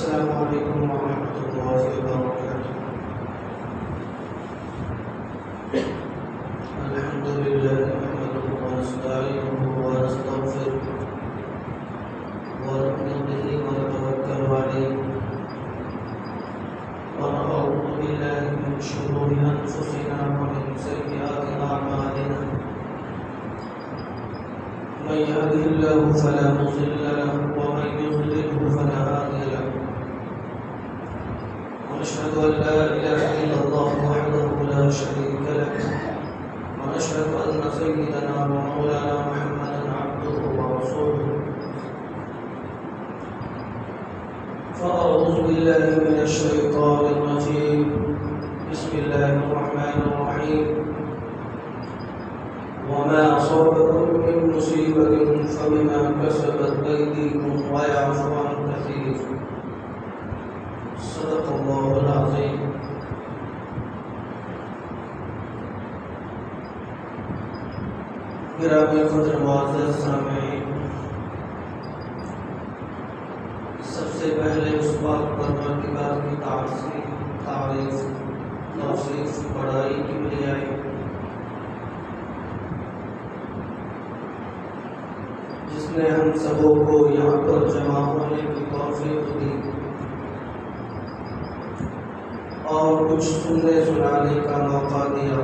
السلام علیکم ورحمۃ اللہ وبرکاتہ۔ الحمد للہ نحمده ونستعینه ونستغفره ونؤمن به ونتوکل علیہ ونعوذ باللہ من شرور انفسنا ومن سیئات اعمالنا، من يهده الله فلا مضل له ومن يضلله فلا هادي له، ونشهد أن لا إله إلا الله وحده لا شريك له، ونشهد أن سيدنا ومولانا محمدا عبده ورسوله، فأعوذ بالله من الشيطان الرجيم، بسم الله الرحمن الرحيم، وما أصابكم من مصيبة فبما كسبت أيديكم ويعفو عن كثير، صدق الله العظيم۔ گرامی قدر معزز سامعین، سب سے پہلے اس پاک پروردگار کی تعریف توصیف بڑائی کی بجائے جس نے ہم سبوں کو یہاں پر جمع ہونے کی توفیق دی اور کچھ سننے سنانے کا موقع دیا،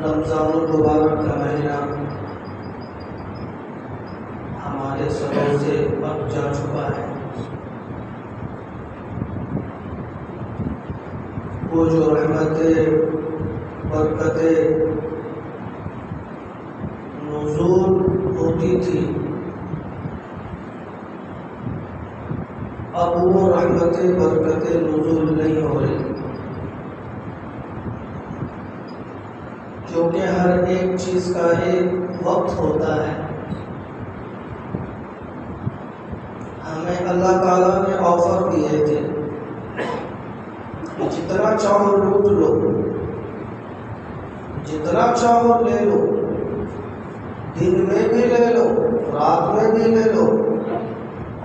رمضان المبارک کا مہینہ ہمارے سبوں سے اب جا چکا ہے۔ وہ جو رحمتیں برکتیں نزول ہوتی تھی، اب وہ رحمتیں برکتیں نزول نہیں ہو رہی، کیونکہ ہر ایک چیز کا ایک وقت ہوتا ہے۔ ہمیں اللہ تعالیٰ نے آفر دیے تھے کہ جتنا چاہو لوٹ لو، جتنا چاہو لے لو، دن میں بھی لے لو، رات میں بھی لے لو۔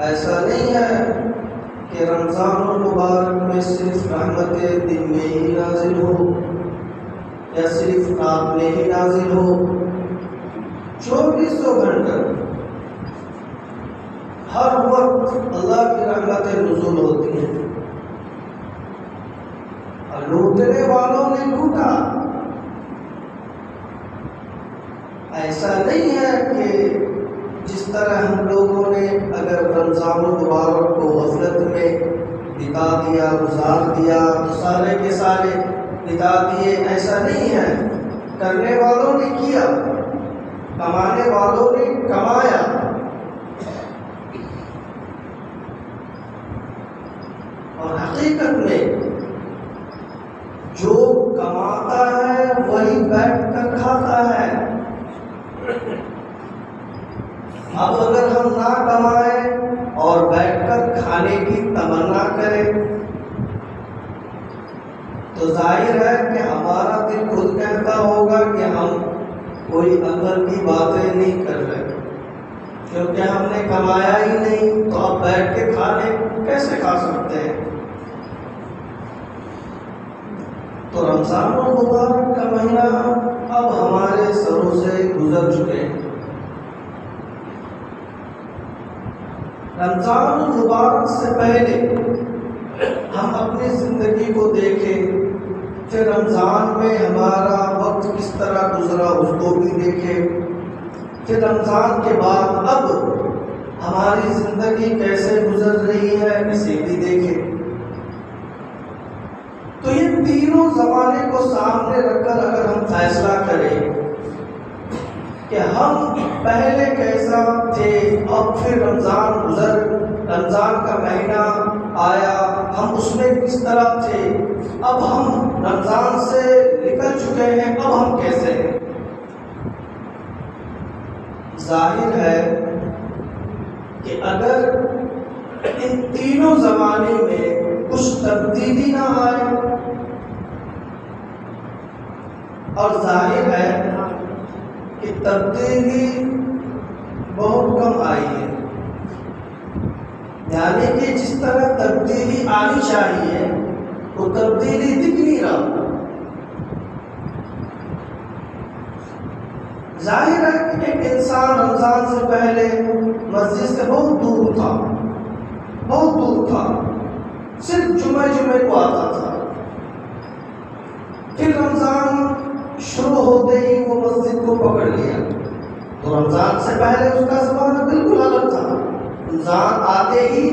ایسا نہیں ہے کہ رمضان المبارک میں صرف رحمتیں دن میں ہی نازل ہو یا صرف رات میں ہی نازل ہو۔ 24 گھنٹے ہر وقت اللہ کی رحمتیں نزول ہوتی ہیں، اور لوٹنے والوں نے لوٹا۔ ایسا نہیں ہے کہ جس طرح ہم لوگوں نے اگر رمضان المبارک کو غفلت میں بتا دیا، گزار دیا تو سارے کے سارے بتا دیے، ایسا نہیں ہے۔ کرنے والوں نے کیا، کمانے والوں نے کمایا، اور حقیقت میں جو کماتا ہے وہی بیٹھ کر کھاتا ہے۔ اب اگر ہم نہ کمائیں اور بیٹھ کر کھانے کی تمنا کریں تو ظاہر ہے کہ ہمارا دل خود کہتا ہوگا کہ ہم کوئی عقل کی باتیں نہیں کر رہے، کیونکہ ہم نے کمایا ہی نہیں، تو اب بیٹھ کے کھانے کیسے کھا سکتے ہیں؟ تو رمضان المبارک کا مہینہ اب ہمارے سروں سے گزر چکے ہیں۔ رمضان المبارک سے پہلے ہم اپنی زندگی کو دیکھیں، پھر رمضان میں ہمارا وقت کس طرح گزرا اس کو بھی دیکھیں، پھر رمضان کے بعد اب ہماری زندگی کیسے گزر رہی ہے اسے بھی دیکھیں۔ تو یہ تینوں زمانے کو سامنے رکھ کر اگر ہم فیصلہ کریں کہ ہم پہلے کیسا تھے، اب پھر رمضان رمضان کا مہینہ آیا، ہم اس میں کس طرح تھے، اب ہم رمضان سے نکل چکے ہیں، اب ہم کیسے ہیں؟ ظاہر ہے کہ اگر ان تینوں زمانے میں کچھ تبدیلی نہ آئے، اور ظاہر ہے کہ تبدیلی بہت کم آئی ہے، یعنی کہ جس طرح تبدیلی آنی چاہیے وہ تبدیلی دکھ نہیں رہا۔ ظاہر ہے کہ ایک انسان رمضان سے پہلے مسجد سے بہت دور تھا، بہت دور تھا، صرف جمعے کو آتا تھا۔ پھر رمضان شروع ہوتے ہی وہ مسجد کو پکڑ لیا، تو رمضان سے پہلے اس کا زمانہ بالکل الگ تھا، رمضان آتے ہی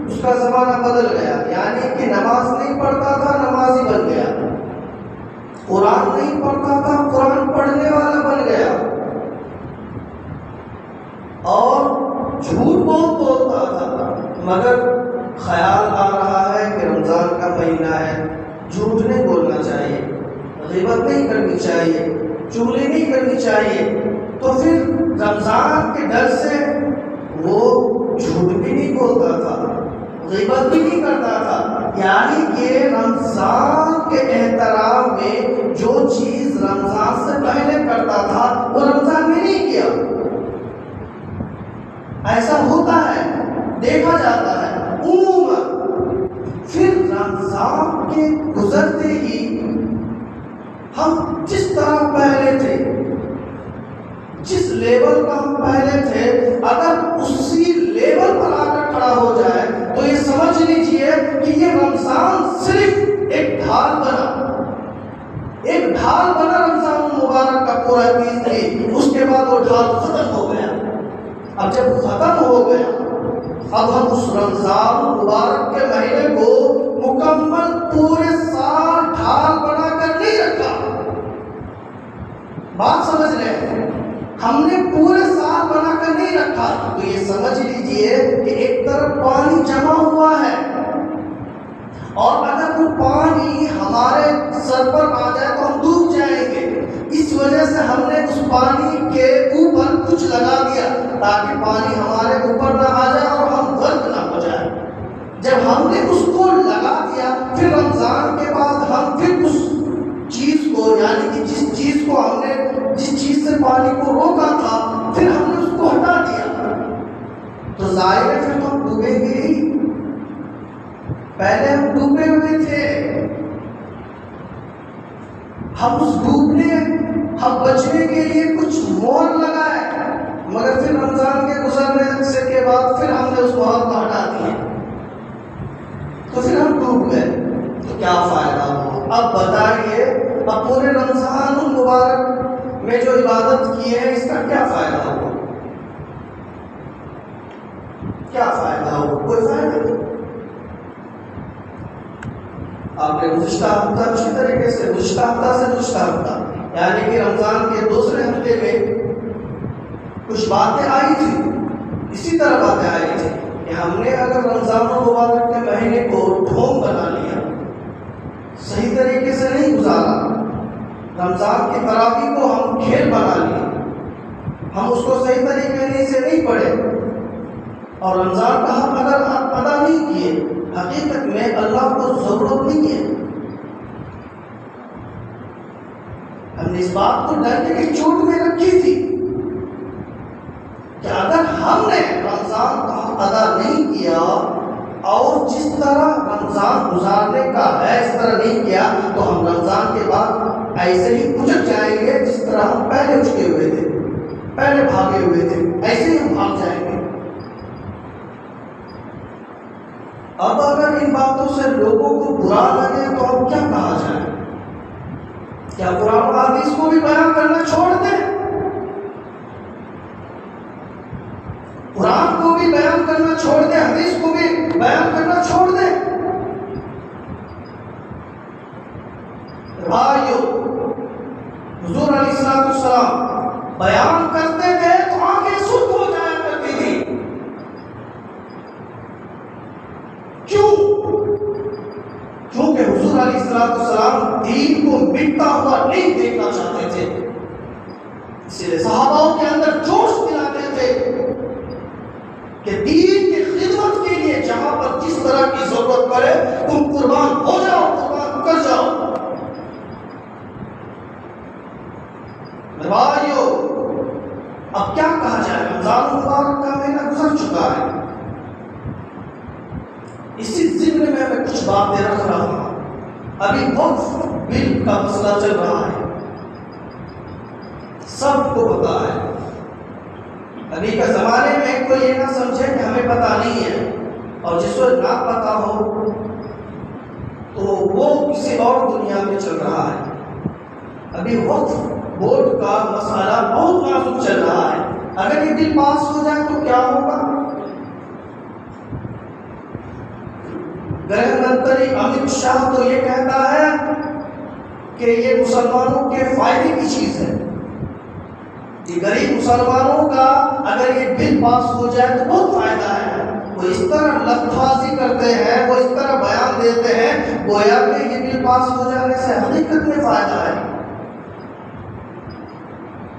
اس کا زمانہ بدل گیا، یعنی کہ نماز نہیں پڑھتا تھا، نمازی بن گیا، قرآن نہیں پڑھتا تھا، قرآن پڑھنے والا بن گیا، اور جھوٹ بہت بولتا تھا، مگر خیال آ رہا ہے کہ رمضان کا مہینہ ہے، جھوٹ نہیں بولنا چاہیے، غیبت نہیں کرنی چاہیے، چغلی نہیں کرنی چاہیے، تو پھر رمضان کے ڈر سے وہ جھوٹ بھی نہیں بولتا تھا، غیبت بھی نہیں کرتا تھا، یعنی کہ رمضان کے احترام میں جو چیز رمضان سے پہلے کرتا تھا وہ رمضان میں نہیں کیا۔ ایسا ہوتا ہے، دیکھا جاتا ہے عموماً۔ پھر رمضان کے گزرتے ہی ہم جس طرح پہلے تھے، جس لیول کا ہم پہلے تھے، اگر اسی لیول پر آ کر کھڑا ہو جائے تو یہ سمجھ لیجئے کہ یہ رمضان صرف ایک ڈھال بنا، ایک ڈھال بنا رمضان مبارک کا پورا 30 دن، اس کے بعد وہ ڈھال ختم ہو گیا۔ اب جب ختم ہو گیا، اب ہم اس رمضان مبارک کے مہینے کو مکمل پورے سال ڈھال بنا کر نہیں رکھا۔ بات سمجھ رہے ہیں؟ ہم نے پورے سال بنا کر نہیں رکھا، تو یہ سمجھ لیجئے کہ ایک طرف پانی جمع ہوا ہے، اور اگر وہ پانی ہمارے سر پر آ جائے تو ہم ڈوب جائیں گے، اس وجہ سے ہم نے اس پانی کے اوپر کچھ لگا دیا تاکہ پانی ہمارے اوپر نہ آ جائے اور ہم غرق نہ ہو جائے۔ جب ہم نے اس کو لگا دیا، پھر رمضان کے بعد ہم پھر اس چیز کو، یعنی کہ جس چیز کو ہم نے، جس چیز سے پانی کو روکا تھا، پھر ہم نے اس کو ہٹا دیا، تو ظاہر ہے پھر ہم ڈوبیں گے ہی۔ پہلے ہم ڈوبے ہوئے تھے، ہم اس ڈوبنے، ہم بچنے کے لیے کچھ مور لگائے، مگر پھر رمضان کے گزرنے سے کے بعد پھر ہم نے اس مور کو ہٹا دیا، تو پھر ہم ڈوب گئے، تو کیا فائدہ ہوا؟ اب بتائیے، اب پورے رمضان المبارک میں جو عبادت کی ہے اس کا کیا فائدہ ہوا؟ کیا فائدہ ہوا؟ کوئی فائدہ نہیں۔ آپ نے گزشتہ ہفتہ اچھی طریقے سے، گزشتہ ہفتہ سے گزشتہ ہفتہ، یعنی کہ رمضان کے دوسرے ہفتے میں کچھ باتیں آئی تھی، اسی طرح باتیں آئی تھی کہ ہم نے اگر رمضان المبارک کے مہینے کو ڈھونگ بنا لیا، صحیح طریقے سے نہیں گزارا، رمضان کی تراویح کو ہم کھیل بنا لیے، ہم اس کو صحیح طریقے سے نہیں پڑھے، اور رمضان کا حق اگر ادا نہیں کیے، حقیقت میں اللہ کو ضرورت نہیں ہے۔ ہم نے اس بات کو ڈرنے کی چوٹ میں رکھی تھی کہ اگر ہم نے رمضان کا حق ادا نہیں کیا اور جس طرح رمضان گزارنے کا ہے اس طرح نہیں کیا، تو ہم رمضان کے بعد ایسے ہی اچک جائیں گے جس طرح ہم پہلے اچکے ہوئے تھے، پہلے بھاگے ہوئے تھے، ایسے ہی ہم بھاگ جائیں گے۔ اب اگر ان باتوں سے لوگوں کو برا لگے تو اب کیا کہا جائے؟ کیا قرآن و حدیث کو بھی بیان کرنا چھوڑ دیں؟ قرآن کو بھی بیان کرنا چھوڑ دیں، حدیث کو بھی بیان کرنا چھوڑ دیں؟ بھائیو، حضور علیہ السلام بیان کرتے تھے تو آنکھیں سرخ ہو جایا کرتی تھی۔ کیوں؟ کیونکہ حضور علیہ السلام دین کو مٹتا ہوا نہیں دیکھنا چاہتے تھے، اس لیے صحابہ کے اندر جوش دلاتے تھے کہ دین کی خدمت کے لیے جہاں پر جس طرح کی ضرورت پڑے تم قربان ہو جاؤ، قربان کر جاؤ۔ بھائیو، اب کیا کہا جائے؟ رمضان مبارک کا مہینہ گزر چکا ہے، اسی ضمن میں کچھ باتیں رکھ رہا ہوں۔ ابھی وقف بل کا مسئلہ چل رہا ہے، سب کو پتا ہے۔ ابھی کے زمانے میں کوئی یہ نہ سمجھے کہ ہمیں پتا نہیں ہے، اور جس کو نہ پتا ہو تو وہ کسی اور دنیا میں چل رہا ہے۔ ابھی وقف بورڈ کا مسئلہ بہت نازک چل رہا ہے، اگر یہ بل پاس ہو جائے تو کیا ہوگا؟ گرہ منتری امت شاہ تو یہ کہتا ہے کہ یہ مسلمانوں کے فائدے کی چیز ہے، کہ غریب مسلمانوں کا اگر یہ بل پاس ہو جائے تو بہت فائدہ ہے۔ وہ اس طرح لفظی کرتے ہیں، وہ اس طرح بیان دیتے ہیں گویا کہ یہ بل پاس ہو جانے سے حقیقت میں فائدہ ہے۔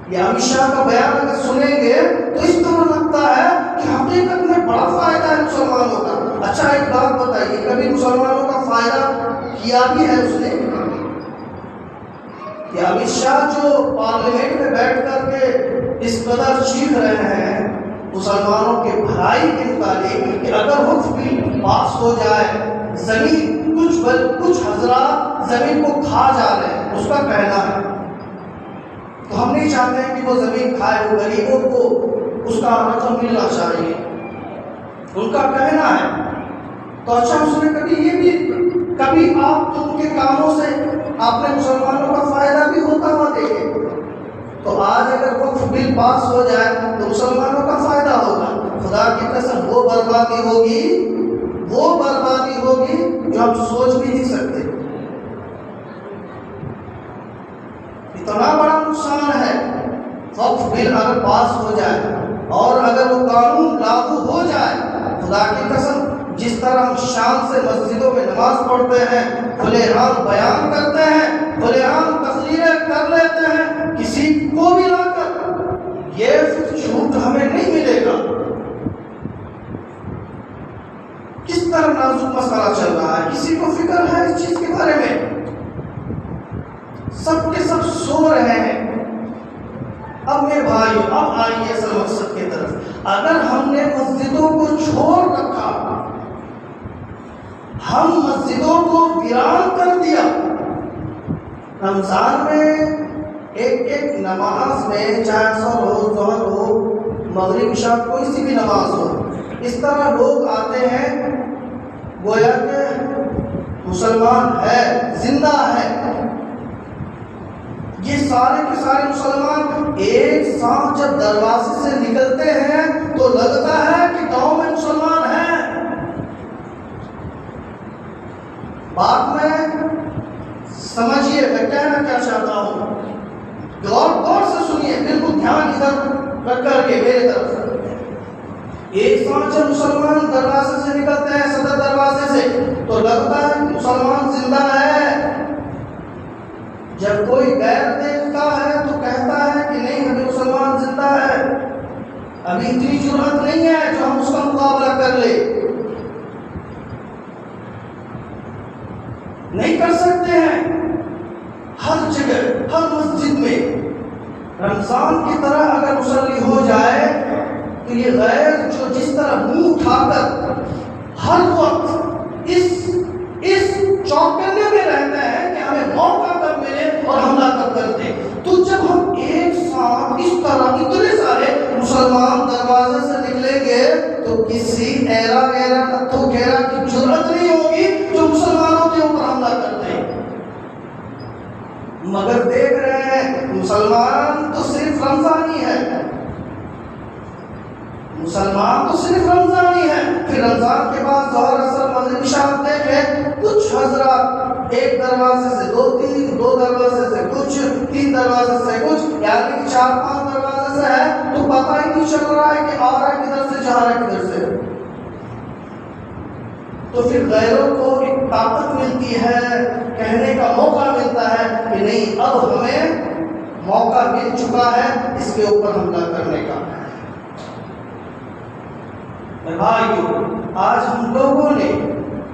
یہ امت شاہ کا بیان اگر سنیں گے تو اس طرح لگتا ہے کہ حقیقت میں بڑا فائدہ ہے مسلمانوں کا۔ اچھا ایک بات بتائیے، کبھی مسلمانوں کا فائدہ کیا بھی ہے اس نے؟ کہ امت شاہ جو پارلیمنٹ میں بیٹھ کر کے اس قدر چیخ رہے ہیں مسلمانوں کے بھلائی کے متعلق کہ اگر وقف بل پاس ہو جائے زمین کچھ حضرات زمین کو کھا جا رہے ہیں، اس کا کہنا ہے، تو ہم نہیں چاہتے ہیں کہ وہ زمین کھائے، وہ غریبوں کو اس کا رقم ملنا چاہیے، ان کا کہنا ہے۔ تو اچھا اس نے کبھی آپ ان کے کاموں سے آپ نے مسلمانوں کا فائدہ بھی ہوتا ہوا دیکھے؟ تو آج اگر وقف بل پاس ہو جائے تو مسلمانوں کا فائدہ ہوگا۔ خدا کی قسم وہ بربادی ہوگی جو ہم سوچ بھی نہیں سکتے۔ اتنا بڑا نقصان ہے وقف بل اگر پاس ہو جائے، اور اگر وہ قانون لاگو ہو جائے، خدا کی قسم جس طرح ہم شام سے مسجدوں میں نماز پڑھتے ہیں، کھلے عام بیان کرتے ہیں، کھلے عام تقریریں کر لیتے ہیں، کسی کو بھی لا کر یہ چھوٹ ہمیں نہیں ملے گا۔ کس طرح نازک مسئلہ چل رہا ہے، کسی کو فکر ہے اس چیز کے بارے میں؟ سب کے سب سو رہے ہیں۔ اب میرے بھائیو، اب آئیے اصل مقصد کی طرف۔ اگر ہم نے مسجدوں کو چھوڑ رکھا، ہم مسجدوں کو ویران کر دیا، رمضان میں ایک نماز میں چاہے اثر ہو، ظہر ہو، مغرب عشاء، کوئی سی بھی نماز ہو، اس طرح لوگ آتے ہیں گویا کہ مسلمان ہے، زندہ ہے۔ یہ سارے کے سارے مسلمان ایک ساتھ جب دروازے سے نکلتے ہیں تو لگتا ہے کہ گاؤں میں مسلمان ہیں۔ بات میں سمجھیے میں کہنا کیا چاہتا ہوں، غور سے سنیے، بالکل دھیان ادھر رکھ کر کے میرے طرف۔ ایک ساتھ جب مسلمان دروازے سے نکلتے ہیں، صدر دروازے سے، تو لگتا ہے کہ مسلمان زندہ ہے۔ جب کوئی غیر دیکھتا ہے تو کہتا ہے کہ نہیں، ابھی مسلمان زندہ ہے، ابھی اتنی جرأت نہیں ہے جو ہم اس کا مقابلہ کر لیں، نہیں کر سکتے ہیں۔ ہر جگہ، ہر مسجد میں رمضان کی طرح اگر مصلی ہو جائے تو یہ غیر جو جس طرح منہ اٹھا کر ہر وقت اس چوکنے میں رہتے ہیں کہ ہمیں موقع کب ملے اور حملہ کب کر دیں، تو جب ہم ایک ساتھ اس طرح اتنے سارے مسلمان دروازے سے نکلیں گے تو کسی ایرا غیرہ نتھو غیرہ کی جرأت نہیں ہوگی جو مسلمانوں کے اوپر حملہ کر دیں۔ مگر دیکھ رہے ہیں مسلمان تو صرف رمضانی ہے، مسلمان تو صرف رمضانی ہے۔ پھر رمضان کے بعد ظہر اثر مغرب عشاء دیکھیں، کچھ حضرات ایک دروازے سے دو دروازے سے کچھ، تین دروازے سے کچھ، یعنی 4-5 دروازے سے ہے تو پتہ ہی نہیں چل رہا ہے کہ آ رہا ہے کدھر سے، جا رہا ہے کدھر سے۔ تو پھر غیروں کو ایک طاقت ملتی ہے، کہنے کا موقع ملتا ہے کہ نہیں، اب ہمیں موقع مل چکا ہے اس کے اوپر حملہ کرنے کا۔ بھائیو، آج ہم لوگوں نے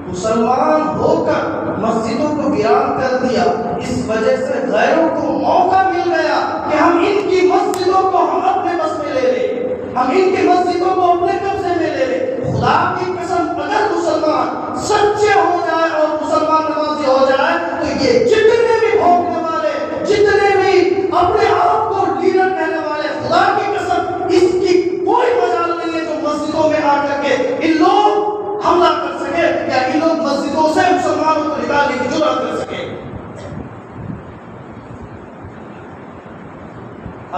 مسلمان ہو کر مسجدوں کو ویران کر دیا، اس وجہ سے غیروں کو موقع مل گیا کہ ہم ان کی مسجدوں کو ہم اپنے بس میں ہم ان کی مسجدوں کو اپنے قبضے میں لے لیں۔ خدا کی قسم اگر مسلمان سچے ہو جائے اور مسلمان نمازی ہو جائے تو یہ جتنے بھی بھونکنے والے، جتنے بھی اپنے آپ کو لیڈر کہنے والے، خدا کی قسم اس کی کوئی مجال نہیں ہے جو مسجدوں میں آ کر کے ان لوگ حملہ کر سکے یا ان لوگ مسجدوں سے مسلمانوں کو نکالنے کی جرات کر سکے۔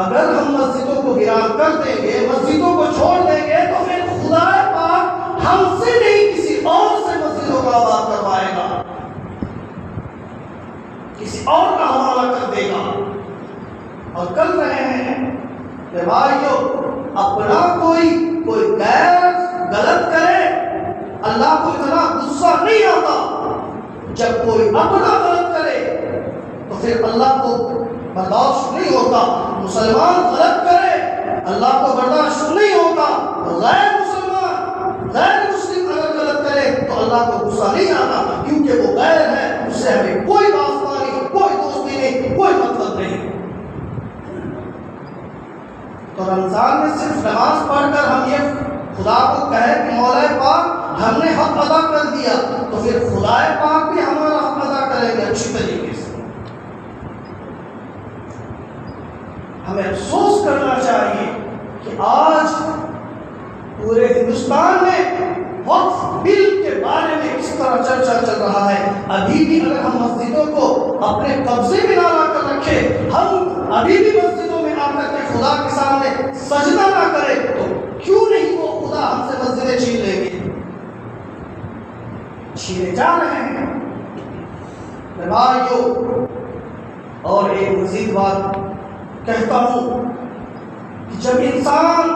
اگر ہم مسجدوں کو ویران کر دیں گے، مسجدوں کو چھوڑ دیں گے تو پھر خدا پاک ہم سے نہیں کسی اور سے مسجدوں کا آباد کروائے گا، کسی اور کا حوالہ کر دے گا۔ اور کر رہے ہیں کہ بھائیو، اپنا کوئی غیر غلط کرے اللہ کو اتنا غصہ نہیں آتا، جب کوئی اپنا غلط کرے تو پھر اللہ کو برداشت نہیں ہوتا۔ مسلمان غلط کرے اللہ کو برداشت نہیں ہوتا، غیر مسلمان غیر مسلم اگر غلط کرے تو اللہ کو غصہ نہیں آتا، کیونکہ وہ غیر ہے، اس سے ہمیں کوئی واسطہ نہیں، کوئی دوستی نہیں، کوئی مطلب نہیں۔ تو رمضان میں صرف نماز پڑھ کر ہم یہ خدا کو کہے کہ مولا پاک ہم نے حق ادا کر دیا، تو پھر خدا پاک بھی ہمارا حق ادا کریں گے اچھی طریقے سے۔ ہمیں افسوس کرنا چاہیے کہ آج پورے ہندوستان میں وقف بل کے بارے میں کس طرح چرچا چل رہا ہے۔ ابھی بھی اگر ہم مسجدوں کو اپنے قبضے میں نہ لا کر رکھے، ہم ابھی بھی مسجدوں میں آ کر کے خدا کے سامنے سجدہ نہ کرے، تو کیوں نہیں وہ خدا ہم سے مسجدیں چھین لیں گے؟ چھینے جا رہے ہیں بھائیو۔ اور ایک مزید بات کہتا ہوں کہ جب انسان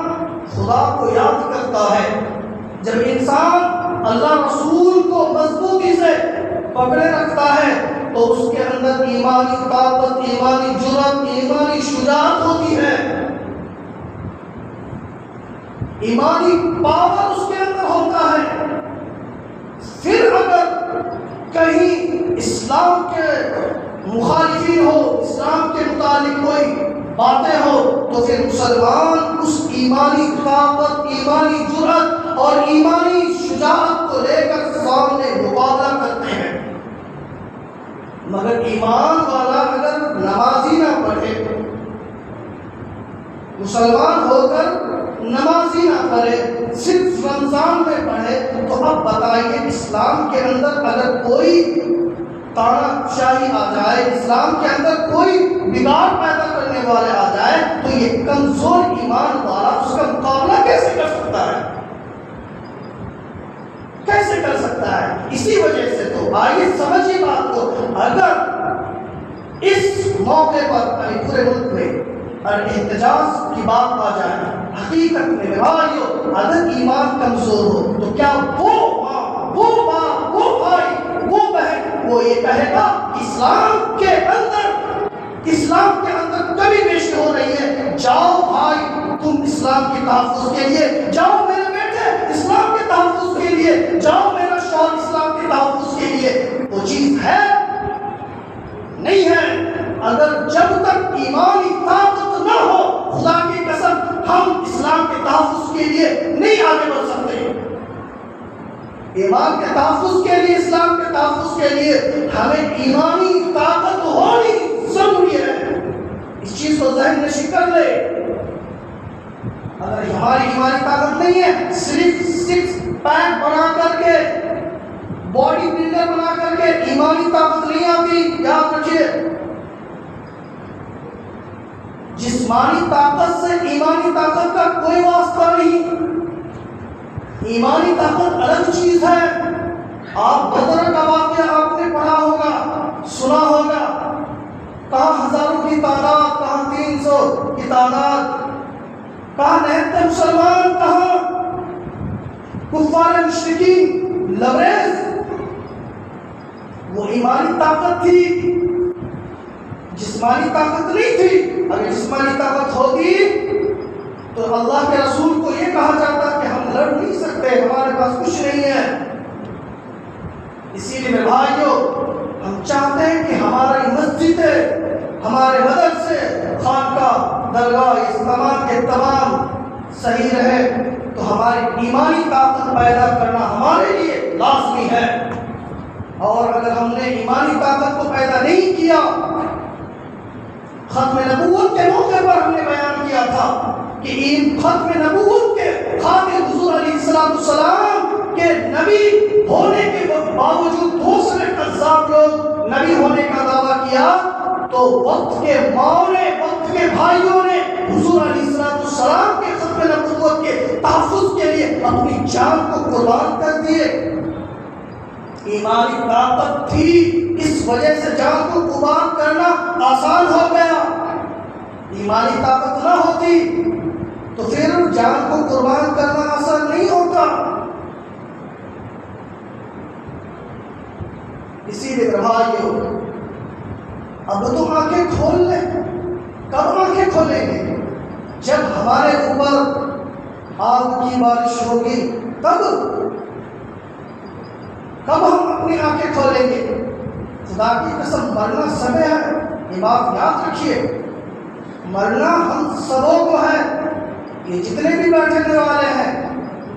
خدا کو یاد کرتا ہے، جب انسان اللہ رسول کو مضبوطی سے پکڑے رکھتا ہے، تو اس کے اندر ایمانی طاقت، ایمانی جرأت، ایمانی شجاعت ہوتی ہے، ایمانی پاور اس کے اندر ہوتا ہے۔ پھر اگر کہیں اسلام کے مخالفین ہو، اسلام کے متعلق کوئی باتیں ہو، تو پھر مسلمان اس ایمانی طاقت، ایمانی جرأت اور ایمانی شجاعت کو لے کر سامنے مقابلہ کرتے ہیں۔ مگر ایمان والا اگر نمازی نہ پڑھے، مسلمان ہو کر نمازی نہ پڑھے، صرف رمضان میں پڑھے، تو اب بتائیے اسلام کے اندر اگر کوئی تانا شاہی آ جائے، اسلام کے اندر کوئی بگاڑ پیدا کرنے والے آ جائے، تو یہ کمزور ایمان والا اس کا مقابلہ کیسے کر سکتا ہے؟ کیسے کر سکتا ہے؟ اسی وجہ سے تو آئیے سمجھیے بات کو، اگر اس موقع پر پورے ملک میں احتجاج کی بات آ جائے، حقیقت میں بھائیو اگر ایمان کمزور ہو تو کیا وہ ماں، وہ باپ، وہ بھائی، وہ بہن وہ یہ کہے گا اسلام کے اندر کمی بیشی ہو رہی ہے، جاؤ بھائی تم اسلام کے تحفظ کے لیے جاؤ، میرے بیٹے اسلام کے تحفظ کے لیے جاؤ، میرا شوہر اسلام کے تحفظ کے لیے؟ وہ چیز ہے نہیں ہے۔ اگر جب تک ایمانی طاقت نہ ہو، خدا کی قسم ہم اسلام کے تحفظ کے لیے نہیں آگے بڑھ سکتے۔ ایمان کے تحفظ کے لیے، اسلام کے تحفظ کے لیے ہمیں ایمانی طاقت ہونی ضروری ہے۔ اس چیز کو ذہن نشین کر لے۔ اگر ہماری ایمانی طاقت نہیں ہے، صرف سکس پیک بنا کر کے، باڈی بلڈر بنا کر کے ایمانی طاقت نہیں آتی، یاد رکھیے۔ جسمانی طاقت سے ایمانی طاقت کا کوئی واسطہ نہیں۔ ایمانی طاقت الگ چیز ہے۔ آپ بدر کا واقعہ آپ نے پڑھا ہوگا، سنا ہوگا، کہاں ہزاروں کی تعداد، کہاں 300 کی تعداد، کہاں نہتے مسلمان، کہاں کفار مشرکین لبریز۔ وہ ایمانی طاقت تھی، جسمانی طاقت نہیں تھی۔ اگر جسمانی طاقت ہوتی تو اللہ کے رسول کو یہ کہا جاتا کہ ہم لڑ نہیں سکتے، ہمارے پاس کچھ نہیں ہے۔ اسی لیے میرے بھائیوں، ہم چاہتے ہیں کہ ہماری مسجدیں، ہمارے مدرسے، خانقاہ، درگاہ، اس تمام کے تمام صحیح رہے تو ہماری ایمانی طاقت پیدا کرنا ہمارے لیے لازمی ہے. اور اگر ہم نے ایمانی طاقت کو پیدا نہیں کیا، ختم نبوت کے موقع پر ہم نے بیان کیا تھا کہ ختم نبوت کے خاتم حضور علیہ السلام کے نبی ہونے کے باوجود دوسرے کذاب لوگ نبی ہونے کا دعویٰ کیا، تو وقت کے ماؤں نے، وقت کے بھائیوں نے حضور علیہ السلام کے ختم نبوت کے تحفظ کے لیے اپنی جان کو قربان کر دیے. ایمانی طاقت تھی، اس وجہ سے جان کو قربان کرنا آسان ہو گیا. ایمانی طاقت نہ ہوتی تو پھر جان کو قربان کرنا آسان نہیں ہوتا. اسی لیے بھائیو، اب تو آنکھیں کھول لیں. کب آنکھیں کھولیں گے؟ جب ہمارے اوپر آگ کی بارش ہوگی. کب ہم اپنی آنکھیں کھولیں گے؟ خدا کی قسم مرنا سمے ہے، یہ بات یاد رکھیے. مرنا ہم سبوں کو ہے. یہ جتنے بھی بیٹھنے والے ہیں،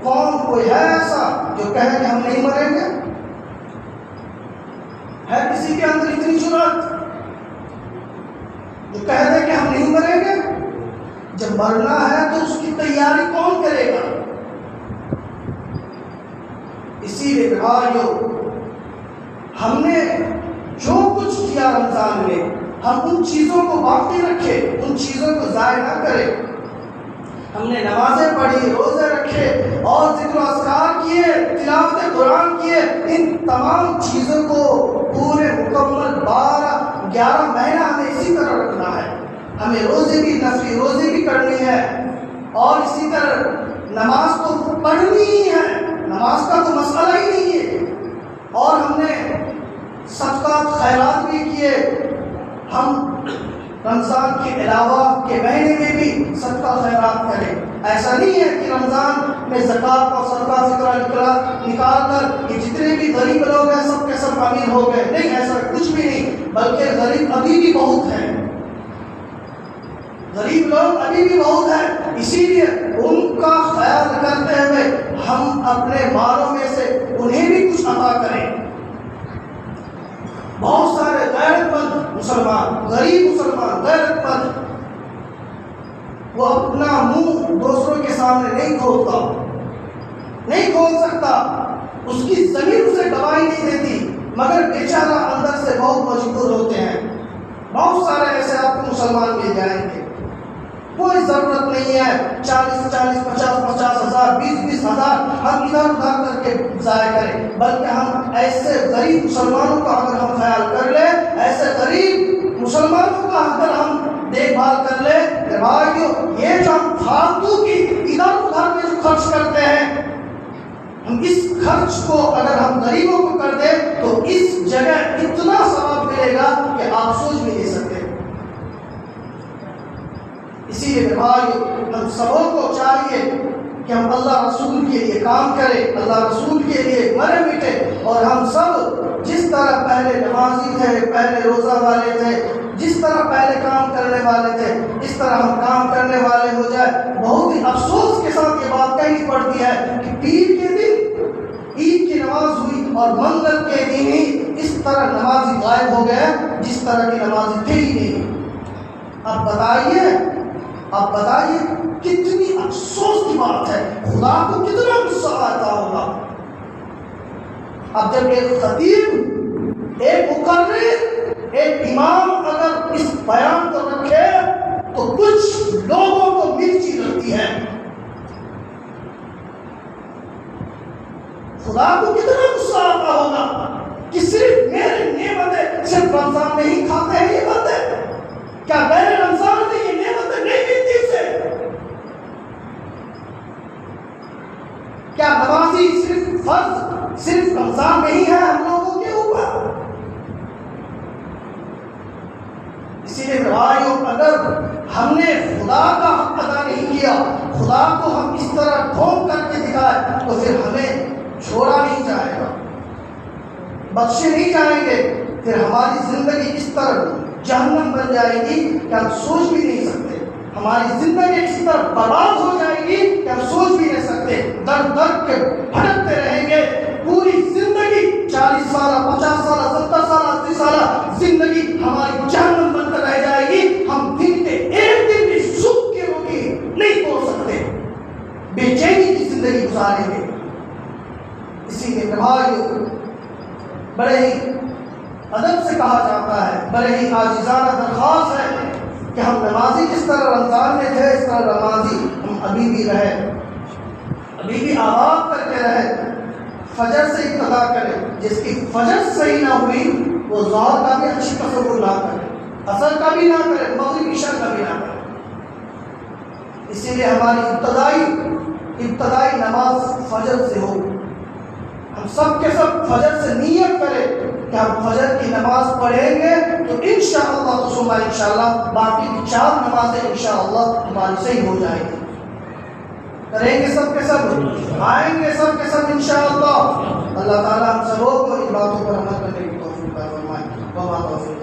کون کوئی ہے ایسا جو کہے کہ ہم نہیں مریں گے؟ ہے کسی کے اندر اتنی جرأت جو کہہ دے کہ ہم نہیں مریں گے؟ جب مرنا ہے تو اس کی تیاری کون کرے گا؟ اسی لیے بھائیو، ہم نے جو کچھ کیا رمضان میں، ہم ان چیزوں کو باقی رکھے، ان چیزوں کو ضائع نہ کرے. ہم نے نمازیں پڑھی، روزے رکھے اور ذکر و اذکار کیے، تلاوت قرآن کیے. ان تمام چیزوں کو پورے مکمل 11 مہینہ ہمیں اسی طرح رکھنا ہے. ہمیں روزے بھی، نفلی روزے بھی کرنی ہے، اور اسی طرح نماز کو پڑھنی ہی ہے. نماز کا تو مسئلہ ہی نہیں ہے. اور ہم نے صدقات خیرات بھی کیے. ہم رمضان کے علاوہ کے مہینے میں بھی صدقہ خیرات کریں. ایسا نہیں ہے کہ رمضان میں زکوٰۃ اور صدقہ فطرہ نکال کر یہ جتنے بھی غریب لوگ ہیں سب کے سب امیر ہو گئے. نہیں، ایسا کچھ بھی نہیں، بلکہ غریب ابھی بھی بہت ہیں. غریب لوگ ابھی بھی بہت ہیں. اسی لیے ان کا خیال کرتے ہوئے ہم اپنے مالوں میں سے انہیں بھی کچھ عطا کریں. بہت سارے غیرت مند مسلمان، غریب مسلمان غیرت مند، وہ اپنا منہ دوسروں کے سامنے نہیں کھولتا، نہیں کھول سکتا. اس کی زمین اسے گواہی نہیں دیتی، مگر بیچارہ اندر سے بہت مجبور ہوتے ہیں. بہت سارے ایسے آپ کو مسلمان مل جائیں گے. کوئی ضرورت نہیں ہے 40 50 ہزار 20 ہزار ہم ادھر ادھر کر کے ضائع کریں، بلکہ ہم ایسے غریب مسلمانوں کا اگر ہم خیال کر لیں، ایسے غریب مسلمانوں کا اگر ہم دیکھ بھال کر لیں، کہ بھائیو یہ جو ہم فالتو کی ادھر ادھر میں جو خرچ کرتے ہیں، ہم اس خرچ کو اگر ہم غریبوں کو کر دیں تو اس جگہ اتنا ثواب ملے گا کہ آپ سوچ بھی نہیں سکتے. اسی لیے بھائیو، ہم سبوں کو چاہیے کہ ہم اللہ رسول کے لیے کام کریں، اللہ رسول کے لیے مرے مٹے. اور ہم سب جس طرح پہلے نمازی تھے، پہلے روزہ والے تھے، جس طرح پہلے کام کرنے والے تھے، اس طرح ہم کام کرنے والے ہو جائے. بہت ہی افسوس کے ساتھ یہ بات کہنی پڑتی ہے کہ پیر کے دن عید کی نماز ہوئی اور منگل کے دن ہی اس طرح نمازی غائب ہو گئے جس طرح کی نمازی تھے ہی نہیں. اب بتائیے کتنی افسوس کی بات ہے، خدا کو کتنا غصہ آتا ہوگا. اب جب ایک خطیب، ایک مقرر، ایک امام اگر اس بیان کو رکھے تو کچھ لوگوں کو مرچی لگتی ہے. خدا کو کتنا غصہ آتا ہوگا کہ صرف میرے نعمتیں صرف رمضان میں ہی کھاتے ہیں یہ بندے، کیا غیر رمضان میں یہ نعمتیں نہیں ملتی اسے؟ کیا نمازی صرف فرض صرف رمضان میں ہی ہے ہم لوگوں کے اوپر؟ اسی لیے بھائیو، اگر ہم نے خدا کا حق ادا نہیں کیا، خدا کو ہم اس طرح ڈھونگ کر کے دکھائے، تو پھر ہمیں چھوڑا نہیں جائے گا، بخشے نہیں جائیں گے. پھر ہماری زندگی اس طرح جہنم بن جائے گی کہ ہم سوچ بھی نہیں سکتے. ہماری زندگی اس طرح برباد ہو جائے گی کہ ہم سوچ بھی نہیں سکتے، در در کے بھٹکتے رہیں گے پوری زندگی، 40 سالہ 50 سالہ 70 سالہ 80 سالہ زندگی ہماری جہنم بن کر رہ جائے گی. ہم دن کے ایک دن بھی سکھ کی روٹی نہیں توڑ سکتے، بے چینی کی زندگی گزاریں گے. اسی کے بھائیوں بڑے ہی ادب سے کہا جاتا ہے، بڑے ہی عاجزانہ درخواست ہے کہ ہم نمازی جس طرح رمضان میں تھے اس طرح نمازی ہم ابھی بھی رہے، ابھی بھی آباد کر کے رہے. فجر سے ابتدا کرے، جس کی فجر صحیح نہ ہوئی وہ ظہر کا بھی اچھی تصور نہ کرے، عصر کا بھی نہ کرے، مغرب عشاء کا بھی نہ کرے. اسی لیے ہماری ابتدائی نماز فجر سے ہو. ہم سب کے سب فجر سے نیت کریں کہ ہم فجر کی نماز پڑھیں گے تو انشاءاللہ ثم انشاءاللہ باقی کی 4 نمازیں انشاءاللہ ہماری صحیح ہو جائیں گی. کریں گے سب کے سب، آئیں گے سب کے سب انشاءاللہ. اللہ تعالیٰ ہم سبوں کو ان باتوں پر عمل کرنے کی توفیق عطا فرمائے.